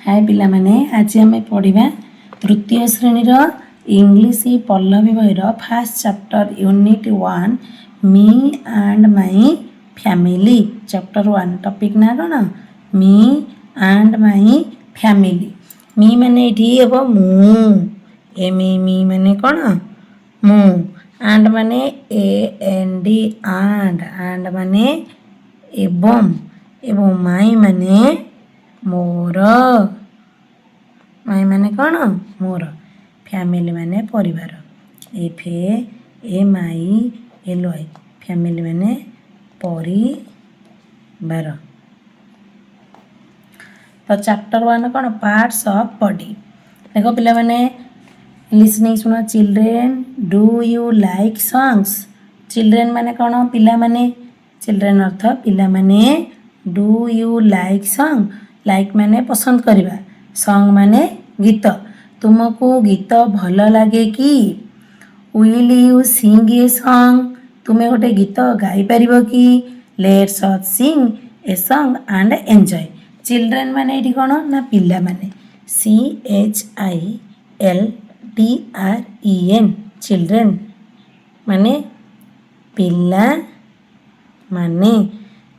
हाय पिला माने आज आम पढ़ा तृतीय श्रेणीर इंग्लिश पल्लवी बहिर fast chapter unit 1 me and my family chapter 1 topic ना कौन me and my family me माने ये मु मी माने कौन मु एंड माने AND एंड माने एवं एवं माई माने मोर माई माने कौन मोर फैमिली माने परिवार FAMILY फैमिली माने परिवार। तो चैप्टर 1 कौन पार्ट्स ऑफ बॉडी देखो पिला माने लिसनिंग सुनो children do you like songs children माने कौन पिला माने चिल्ड्रेन अर्थ पिला माने do you like song like माने पसंद करवा सॉन्ग माने गीत तुमको गीत भल लगे कि will you sing a song तुम्हें गोटे गीत गाई पारिबो कि let's us sing a song and enjoy children माने एठी कोन ना पिला माने CHILDREN चिल्ड्रेन माने पिला माने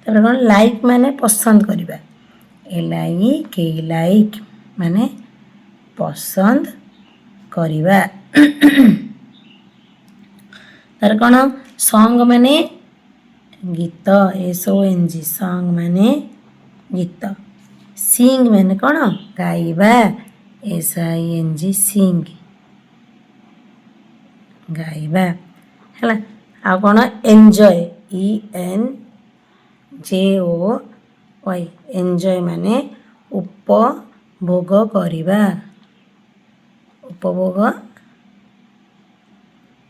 तब कौन लाइक माने पसंद करवा लाइक माने पसंद करवा तार कौन सॉन्ग माने गीत SONG सॉन्ग माने गीत सिंग माने कौन गाइबा SING सिंग गाइबा है आ कौन एंजॉय ENJOY एंजॉय माने उपभोग करिबा उपभोग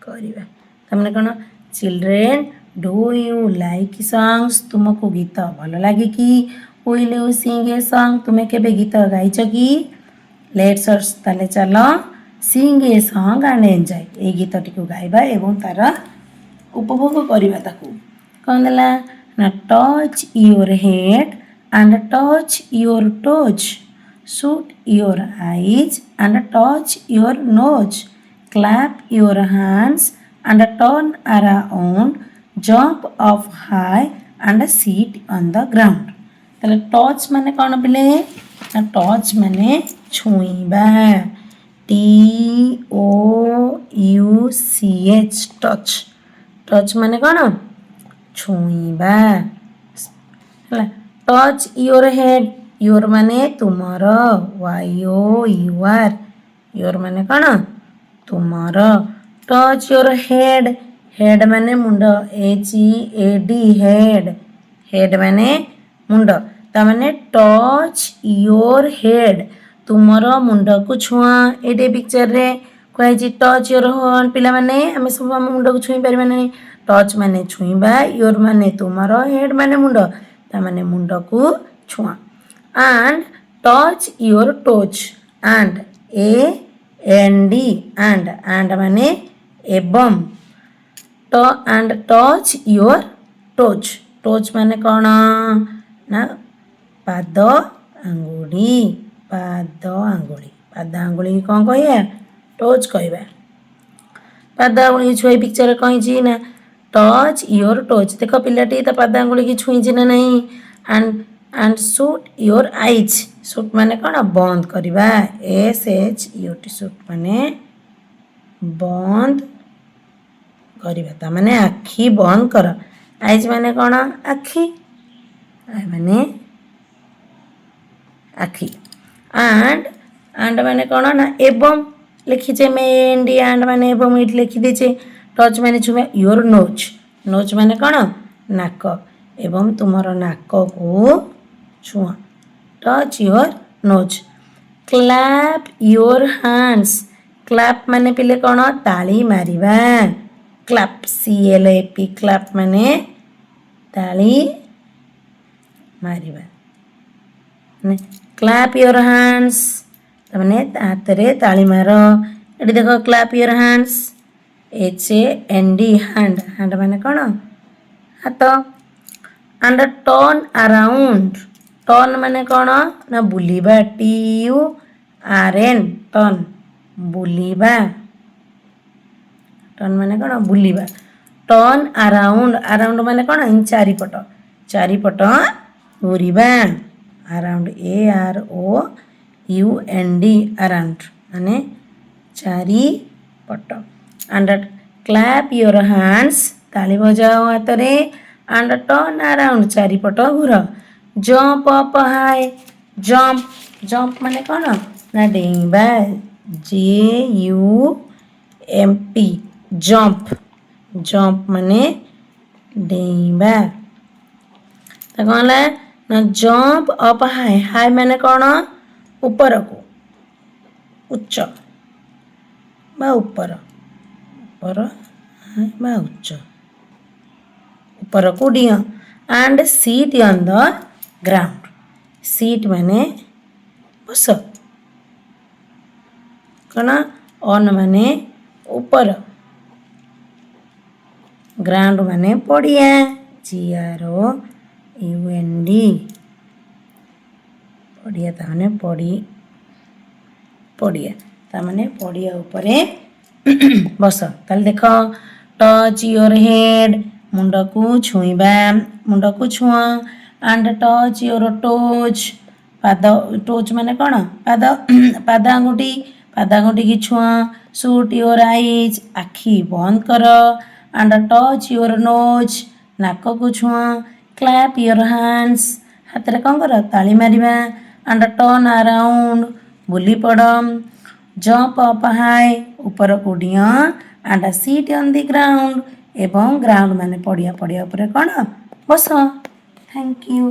करिबा तमने कौन children do you like songs तुमको गीत भल लगे कि will you sing a song तुम्हें केबे गीत गाइछ कि लेट्स अस ताले चलो sing a song and enjoy ए गीत टिको गाइबा एवं तार उपभोग करिबा ताकू कौन देला ना touch your head and touch your toes shoot your eyes and touch your nose clap your hands and turn around jump of high and seat on the ground ताले टच माने कौन पिले ना टच माने छुईबा TOUCH टच टच माने कौन छुईबा touch your head your माने तुमर YOUR योर माने कौन तुमर टच योर हेड हेड माने मुंड HEAD हेड हेड माने मुंड ता माने टच योर हेड तुमर मुंड को छुआ एटे पिक्चर रे कहि टच योर हॉर्न पिला माने हमें सब हम मुंड को छुई परबा नहीं टच माने छुईबा योर माने तुमर हेड माने मुंड ता माने मुंड को छुआ and touch your toes and AND and माने एवं तो and touch your toes toes माने कौन ना पाद आंगुड़ी पाद आंगुड़ी कौन कहिए टोज कहवा पाद आंगुड़ी छुई पिक्चर कही ना टच योर टोज देख पिलाटी तो पाद आंगुड़ी की छुई ना नहीं and shoot your eyes shoot माने कौन बंद करवा SHUT शूट माने बंद करवा ता माने आखि बंद कर आईज माने कौन आखि माने आखि एंड माने कौन ना एवं लिखीचे मेंडी एंड माने एवं इट लिखी दीचे टच माने छुआ योर नोज नोज माने कौन नाक एवं तुमर नाक को छुआ touch your nose clap your hands clap माने पिले कौन ताली मारिबा क्लैप CLAP क्लैप माने ताली मारिबा क्लैप योर हैंड्स तमने हाथ रे ताली मार एटी देखो clap your hands HAND hand माने कौन हाथ एंड टर्न अराउंड ଟର୍ନ ମାନେ କ'ଣ ନା ବୁଲିବା TURN ଟର୍ନ ବୁଲିବା ଟର୍ନ ମାନେ କ'ଣ ବୁଲିବା ଟର୍ନ ଆରାଉଣ୍ଡ ଆରାଉଣ୍ଡ ମାନେ କ'ଣ ଚାରିପଟ ଚାରିପଟ ଘୁରିବା ଆରାଉଣ୍ଡ AROUND ଆରାଉଣ୍ଡ ମାନେ ଚାରିପଟ ଆଣ୍ଡ କ୍ଲାପ୍ ୟୋର ହ୍ୟାଣ୍ଡସ୍ ତାଳି ବଜାଅ ହାତରେ ଆଣ୍ଡ ଟର୍ନ ଆରାଉଣ୍ଡ ଚାରିପଟ ଘୁର jump up high jump jump ମାନେ କ'ଣ ନା ଡେଇଁବା JUMP ଜମ୍ପ ଜମ୍ପ ମାନେ ଡେଇଁବା ତ କ'ଣ ହେଲା ନା ଜମ୍ପ ଅପ୍ ହାଇ ହାଇ ମାନେ କ'ଣ ଉପରକୁ ଉଚ୍ଚ ବା ଉପର ଉପର ବା ଉଚ୍ଚ ଉପରକୁ ଡିଅ and sit on the ground sit ମାନେ ବସ କ'ଣ ଅନ୍ ମାନେ ଉପର ଗ୍ରାଉଣ୍ଡ ମାନେ ପଡ଼ିଆ GROUND ପଡ଼ିଆ ତାମାନେ ପଡ଼ିଆ ତାମାନେ ପଡ଼ିଆ ଉପରେ ବସ ତାହେଲେ ଦେଖ ଟଚ୍ ୟୋର ହେଡ୍ ମୁଣ୍ଡକୁ ଛୁଇଁବା ମୁଣ୍ଡକୁ ଛୁଅଁ ଆଣ୍ଡ ଟଚ୍ ୟୋର ଟୋଜ୍ ପାଦ ଟୋଜ୍ ମାନେ କ'ଣ ପାଦ ଆଙ୍ଗୁଠିକି ଛୁଅଁ ସୁଟ୍ ୟୋର ଆଇଜ୍ ଆଖି ବନ୍ଦ କର ଆଣ୍ଡ ଟଚ୍ ୟୋର ନୋଜ୍ ନାକକୁ ଛୁଅଁ କ୍ଲାପ୍ ୟୋର ହ୍ୟାଣ୍ଡସ୍ ହାତରେ କ'ଣ କର ତାଳି ମାରିବା ଆଣ୍ଡ ଟର୍ନ ଆରାଉଣ୍ଡ ବୁଲି ପଡ଼ ଜମ୍ପ ଅପ୍ ହାଇ ଉପରକୁ ଡିଅ and sit on the ground ଏବଂ ଗ୍ରାଉଣ୍ଡ ମାନେ ପଡ଼ିଆ ଉପରେ କ'ଣ ବସ ଥ୍ୟାଙ୍କ ୟୁ।